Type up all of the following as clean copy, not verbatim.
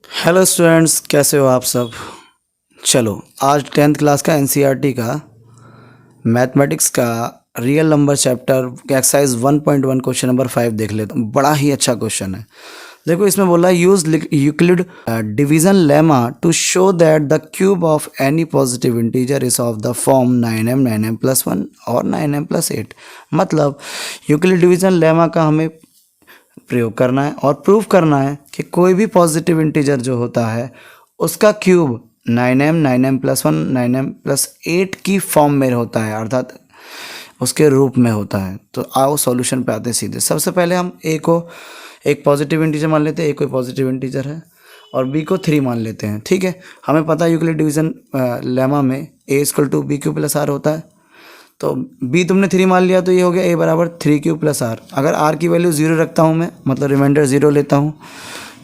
Hello students, कैसे हो आप सब। चलो आज 10th क्लास का एनसीईआरटी का मैथमेटिक्स का real number chapter exercise 1.1 question number 5 देख लेते हैं। बड़ा ही अच्छा क्वेश्चन है। देखो इसमें बोला use Euclid division lemma to show that the cube of any positive integer is of the form 9m+1 और 9m+8। मतलब यूक्लिड डिवीजन लेमा का हमें प्रयोग करना है और प्रूफ करना है कि कोई भी पॉजिटिव इंटीजर जो होता है उसका क्यूब 9m+1 9m+8 की फॉर्म में होता है, अर्थात उसके रूप में होता है। तो आओ सॉल्यूशन पे आते हैं सीधे। सबसे पहले हम ए को एक पॉजिटिव इंटीजर मान लेते हैं। ए कोई पॉजिटिव इंटीजर है और बी को 3 मान लेते हैं। ठीक है, हमें पता है यूक्लिड डिवीजन लेमा में a=b³ + r होता है। तो b तुमने 3 मान लिया तो ये हो गया a = 3³ + r। अगर r की वैल्यू 0 रखता हूँ मैं, मतलब रिमाइंडर 0 लेता हूँ,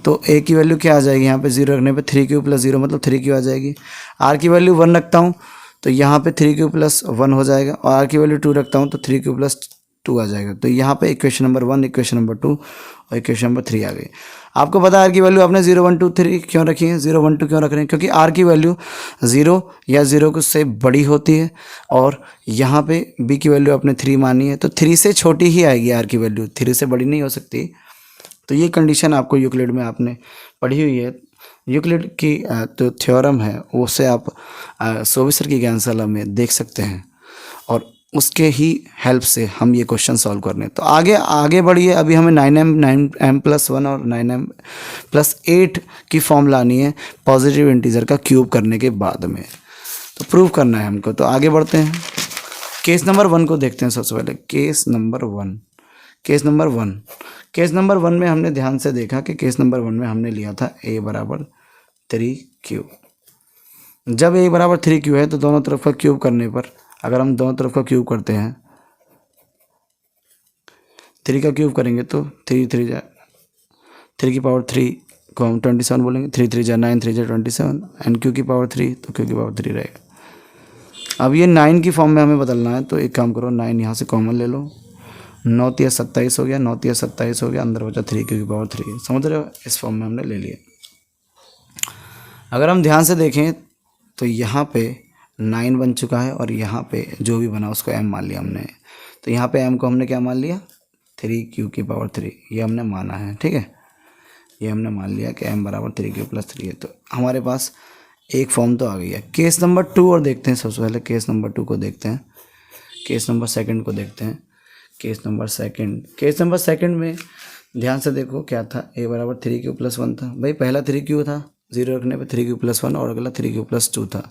तो a की वैल्यू क्या आ जाएगी यहाँ पे 0 रखने पे 3³ + 0 मतलब 3³ आ जाएगी। r की वैल्यू 1 रखता हूँ तो यहाँ पे 3³ + 1 हो जाएगा और r की वैल्यू 2 रखता हूँ तो 3³ + 2 आ जाएगा। तो यहाँ पे इक्वेशन नंबर 1, इक्वेशन नंबर 2 और इक्वेशन नंबर 3 आ गई। आपको पता है r की वैल्यू आपने 0 1 2 3 क्यों रखी है, 0 1 2 क्यों रख रहे हैं, क्योंकि r की वैल्यू 0 या 0 से बड़ी होती है और यहाँ पे b की वैल्यू आपने 3 मानी है तो 3 से छोटी ही आएगी r की वैल्यू, 3 से बड़ी नहीं हो सकती। तो ये कंडीशन आपको यूक्लिड में आपने पढ़ी हुई है। यूक्लिड की जो थ्योरम है उससे आप सोविसर की ज्ञानशाला में देख सकते हैं और उसके ही हेल्प से हम ये क्वेश्चन सॉल्व कर रहे हैं। तो आगे बढ़िए। अभी हमें 9m+1 और 9m+8 की फॉर्म लानी है पॉजिटिव इंटीजर का क्यूब करने के बाद में, तो प्रूव करना है हमको। तो आगे बढ़ते हैं, केस नंबर 1 को देखते हैं। सबसे पहले केस नंबर 1 में हमने ध्यान से देखा कि केस नंबर 1 में हमने लिया था a = 3q। जब a = 3q है तो दोनों तरफ का क्यूब करने पर, अगर हम दोनों तरफ का क्यूब करते हैं, 3 का क्यूब करेंगे तो 3 की पावर 3 को हम 27 बोलेंगे, 3 3 जा 9, 3 जा 27 एंड q की पावर 3 तो q की पावर 3 रहेगा। अब ये 9 की फॉर्म में हमें बदलना है तो एक काम करो, 9 यहाँ से कॉमन ले लो, 9 × 27 हो गया, 9 × 27 हो गया, अंदर बचा 3 q की पावर 3। समझ रहे हो, इस फॉर्म में हमने ले लिया। अगर हम ध्यान से देखें तो यहाँ पे 9 बन चुका है और यहाँ पे जो भी बना उसको m मान लिया हमने। तो यहाँ पे m को हमने क्या मान लिया, 3q की पावर 3, ये हमने माना है। ठीक है, ये हमने मान लिया कि m = 3q + 3 है। तो हमारे पास एक फॉर्म तो आ गई है। केस नंबर 2 और देखते हैं। सबसे पहले केस नंबर 2 को देखते हैं, केस नंबर 2 को देखते हैं। केस नंबर सेकंड में ध्यान से देखो क्या था, a = 3q + 1 था। भाई पहला 3q था, 0 रखने पे 3q + 1 और अगला 3q + 2 था।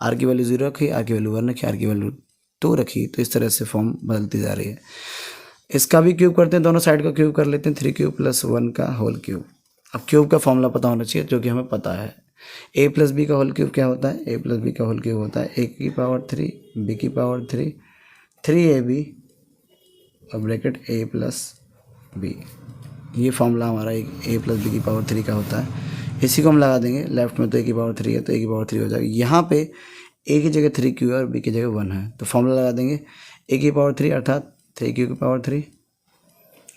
r की वैल्यू 0 रखी, r की वैल्यू 1 रखी, r की वैल्यू 2 रखी। तो इस तरह से फॉर्म बदलती जा रही है। इसका भी क्यूब करते हैं, दोनों साइड का क्यूब कर लेते हैं, 3q + 1 का होल क्यूब। अब क्यूब का फॉर्मूला पता होना चाहिए जो कि हमें पता है। a + b का होल क्यूब क्या होता है, a + b का होल क्यूब होता है a की पावर 3 b की पावर 3 3ab और ब्रैकेट a + b। ये फॉर्मूला हमारा a + b की पावर 3 का होता है। इसी को हम लगा देंगे लेफ्ट में, तो a की पावर 3 है तो a की पावर 3 हो जाएगी। यहाँ पे a की जगह 3q है और b की जगह 1 है, तो फॉर्मूला लगा देंगे a की पावर 3 अर्थात 3q की पावर 3,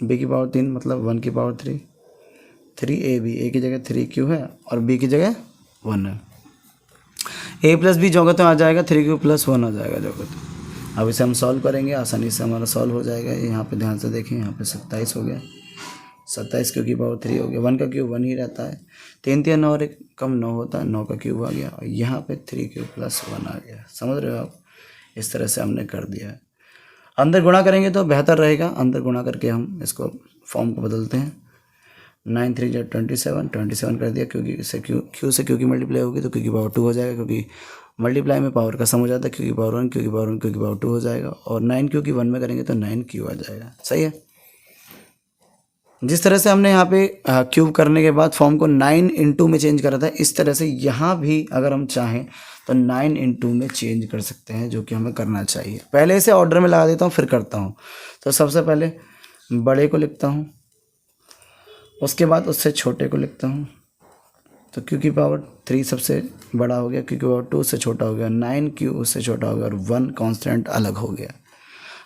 b की पावर 3 मतलब 1 की पावर 3, 3ab, a की जगह 3q है और b की जगह 1 है। a + b जोगा तो आ जाएगा 3q + 1 आ जाएगा जोगा तो। अब इसे हम सॉल्व करेंगे, आसानी से हमारा सॉल्व हो जाएगा। यहाँ पे ध्यान से देखें, यहाँ पे 27 हो गया, 27 q की पावर 3 हो गया। 1 का क्यूब 1 ही रहता है, 3 3 9 और 1 कम 9 होता है, 9 का क्यूब आ गया और यहाँ पे 3q + 1 आ गया। समझ रहे हो आप, इस तरह से हमने कर दिया है। अंदर गुणा करेंगे तो बेहतर रहेगा, अंदर गुणा करके हम इसको फॉर्म को बदलते हैं। 9 3 जा 27 कर दिया, क्योंकि इससे q से q की मल्टीप्लाई होगी तो q की पावर 2 हो जाएगा, क्योंकि मल्टीप्लाई में पावर का सम हो जाता है। q की पावर 1 q की पावर 1 q की पावर 2 हो जाएगा और 9q की 1 में करेंगे तो 9q आ जाएगा। सही है। जिस तरह से हमने यहाँ पे क्यूब करने के बाद फॉर्म को 9 × 2 में चेंज करा था, इस तरह से यहाँ भी अगर हम चाहें तो 9 × 2 में चेंज कर सकते हैं, जो कि हमें करना चाहिए। पहले इसे ऑर्डर में लगा देता हूँ फिर करता हूँ। तो सबसे पहले बड़े को लिखता हूँ, उसके बाद उससे छोटे को लिखता हूँ। तो q की पावर 3 सबसे बड़ा हो गया, q की पावर 2 उससे छोटा हो गया, 9q उससे छोटा हो गया और 1 कांस्टेंट अलग हो गया।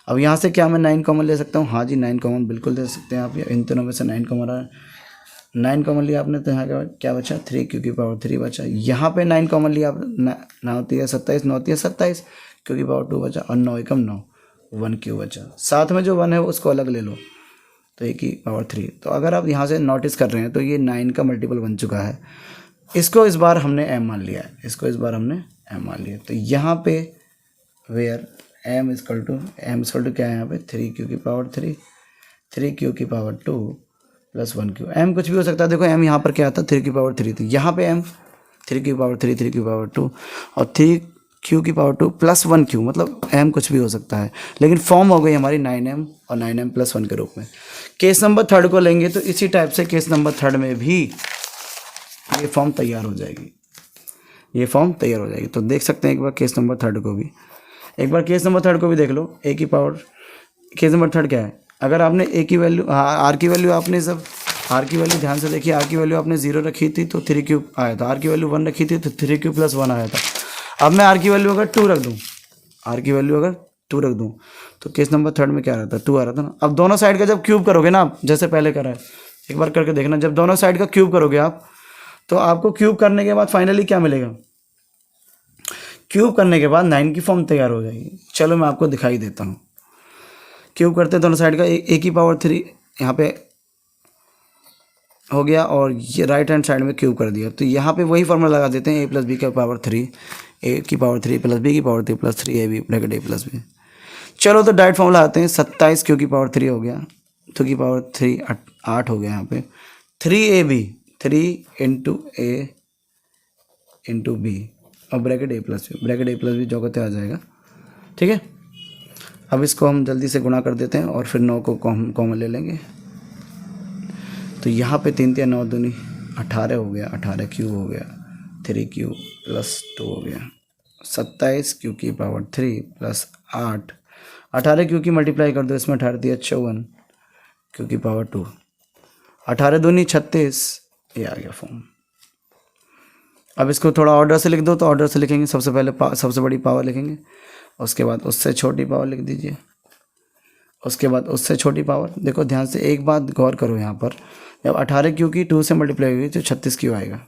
अब यहाँ से क्या मैं 9 कॉमन ले सकता हूँ? हाँ जी, 9 कॉमन बिल्कुल ले सकते हैं आप। इन तीनों में से 9 कॉमन आ 9 कॉमन लिया आपने तो यहाँ क्या बचा 3 क्यू की पावर 3 बचा। यहाँ पे 9 कॉमन लिया आपने, 9 होती है 27, 9 होती है 27, क्यू की पावर 2 बचा और 9 एकम 9, 1 क्यू बचा। साथ में जो 1 है उसको अलग ले लो तो 1 की पावर 3। तो अगर आप यहाँ से नोटिस कर रहे हैं तो ये 9 का मल्टीपल बन चुका है। इसको इस बार हमने m मान लिया है, इसको इस बार हमने m मान लिया। तो यहाँ पे वेयर m इक्वल टू क्या है यहाँ पे 3 क्यू की पावर 3, 3 क्यू की पावर 2 प्लस 1 क्यू। m कुछ भी हो सकता है। देखो m यहाँ पर क्या आता है 3 की पावर 3, तो यहाँ पे m 3 की पावर 3, 3 की पावर 2 और 3 क्यू की पावर 2 प्लस 1 क्यू, मतलब m कुछ भी हो सकता है, लेकिन फॉर्म हो गई हमारी 9m और 9m प्लस 1 के रूप में। केस नंबर 3 को लेंगे तो इसी टाइप से केस नंबर 3 में भी ये फॉर्म तैयार हो जाएगी, ये फॉर्म तैयार हो जाएगी। तो देख सकते हैं एक बार केस नंबर 3 को भी, एक बार केस नंबर 3 को भी देख लो। a की पावर, केस नंबर 3 क्या है, अगर आपने a की वैल्यू, r की वैल्यू आपने सब r की वैल्यू ध्यान से देखिए, r की वैल्यू आपने 0 रखी थी तो 3 क्यूब आया था, r की वैल्यू 1 रखी थी तो 3 क्यूब प्लस 1 आया था। अब मैं r की वैल्यू अगर 2 रख दूँ, r की वैल्यू अगर 2 रख दूँ तो केस नंबर 3 में क्या रहता है 2 आ रहा था ना। अब दोनों साइड का जब क्यूब करोगे ना आप, जैसे पहले करा है, एक बार करके देखना, जब दोनों साइड का क्यूब करोगे आप तो आपको क्यूब करने के बाद फाइनली क्या मिलेगा, क्यूब करने के बाद 9 की फॉर्म तैयार हो जाएगी। चलो मैं आपको दिखाई देता हूँ। क्यूब करते हैं दोनों साइड का, a की पावर 3 यहाँ पे हो गया और ये राइट हैंड साइड में क्यूब कर दिया। तो यहाँ पे वही फॉर्मूला लगा देते हैं a प्लस बी की पावर 3, a की पावर 3 प्लस b की power 3 plus 3ab bracket a plus b। चलो तो डायरेक्ट फॉर्मूला आते हैं, 27 क्यू की पावर 3 हो गया, 2 की पावर 3 8 हो गया, यहाँ पे 3ab 3 into a into b और bracket a plus b, bracket a plus b जो कहते आ जाएगा। ठीक है, अब इसको हम जल्दी से गुणा कर देते हैं और फिर 9 को कॉमन ले लेंगे। तो यहाँ पे 3 3 9 दूनी 18 हो गया, 18 क्यू हो गया, 3 क्यू प्लस 2 हो गया, 27 क्यू की पावर 3 प्लस 8, 18 क्यू की मल्टीप्लाई कर दो इसमें, 18 दिया 54 क्यू की पावर 2, 18 दूनी 36, ये आ गया फॉर्म। अब इसको थोड़ा ऑर्डर से लिख दो, तो ऑर्डर से लिखेंगे, सबसे पहले सबसे बड़ी पावर लिखेंगे, उसके बाद उससे छोटी पावर लिख दीजिए, उसके बाद उससे छोटी पावर। देखो ध्यान से एक बात गौर करो, यहाँ पर जब 18 क्यू की 2 से मल्टीप्लाई हुई तो 36 क्यू आएगा,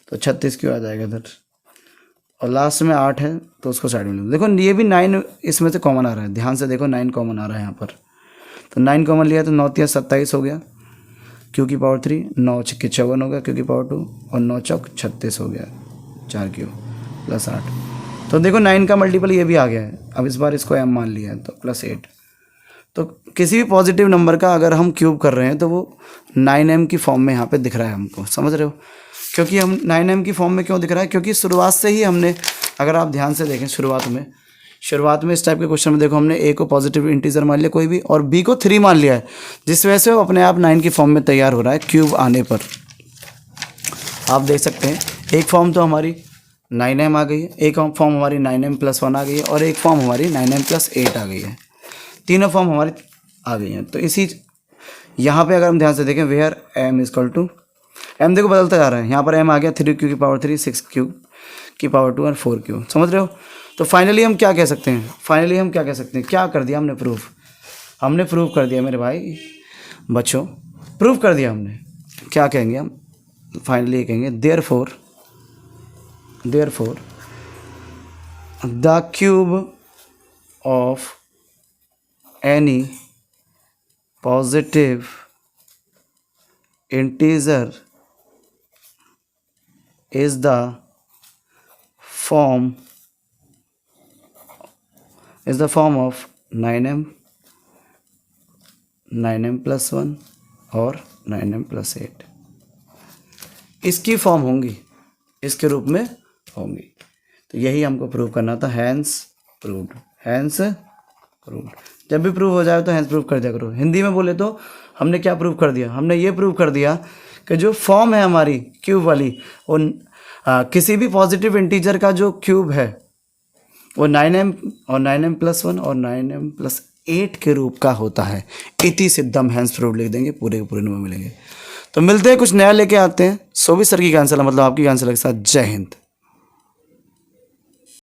तो 36 क्यू आ जाएगा इधर, और लास्ट में 8 है तो उसको साइड में लो। देखो ये भी 9 इसमें से कॉमन आ रहा है, ध्यान से देखो 9 कॉमन आ रहा है यहाँ पर, तो 9 कॉमन लिया तो 9 3 27 हो गया क्यू की पावर 3, 9 6 54 हो गया क्यू की पावर 2 और 9 चौक 36 हो गया, 4 क्यू प्लस 8। तो देखो 9 का मल्टीपल ये भी आ गया है। अब इस बार इसको m मान लिया है तो प्लस 8। तो किसी भी पॉजिटिव नंबर का अगर हम क्यूब कर रहे हैं तो वो 9m की फॉर्म में यहाँ पे दिख रहा है हमको, समझ रहे हो। क्योंकि हम 9m की फॉर्म में क्यों दिख रहा है, क्योंकि शुरुआत से ही हमने, अगर आप ध्यान से देखें शुरुआत में इस टाइप के क्वेश्चन में देखो हमने a को पॉजिटिव इंटीजर मान लिया कोई भी और b को 3 मान लिया है, जिस वजह से वो अपने आप 9 की फॉर्म में तैयार हो रहा है क्यूब आने पर। आप देख सकते हैं एक फॉर्म तो हमारी 9m आ गई है, एक फॉर्म हमारी 9m प्लस 1 आ गई है और एक फॉर्म हमारी 9m प्लस 8 आ गई है, तीनों फॉर्म हमारी आ गई हैं। तो इसी यहाँ पे अगर हम ध्यान से देखें where m equal to m, देखो बदलता जा रहा है, यहाँ पर m आ गया 3 क्यू की पावर 3, 6 क्यू की पावर 2 और 4 क्यू, समझ रहे हो। तो फाइनली हम क्या कह सकते हैं, क्या कर दिया हमने प्रूफ कर दिया मेरे भाई बच्चों, प्रूफ कर दिया हमने। क्या कहेंगे हम फाइनली, कहेंगे therefore the cube of any positive integer is the form of 9m plus 1 और 9m plus 8 इसकी फॉर्म होंगी, इसके रूप में होंगी। तो यही हमको प्रूव करना था, हैंस प्रूव्ड। जब भी प्रूव हो जाए तो हैंस प्रूव कर दिया करो। हिंदी में बोले तो हमने क्या प्रूव कर दिया, हमने ये प्रूव कर दिया कि जो फॉर्म है हमारी क्यूब वाली, वो किसी भी पॉजिटिव इंटीजर का जो क्यूब है वो 9m और 9m प्लस 1 और 9m प्लस 8 के रूप का होता है। इति सिद्धम, हैंस प्रूव्ड लिख देंगे, पूरे के पूरे नंबर मिलेंगे। तो मिलते हैं, कुछ नया लेके आते हैं। सोभी सर की कांसल मतलब आपकी कांसल के साथ। जय हिंद।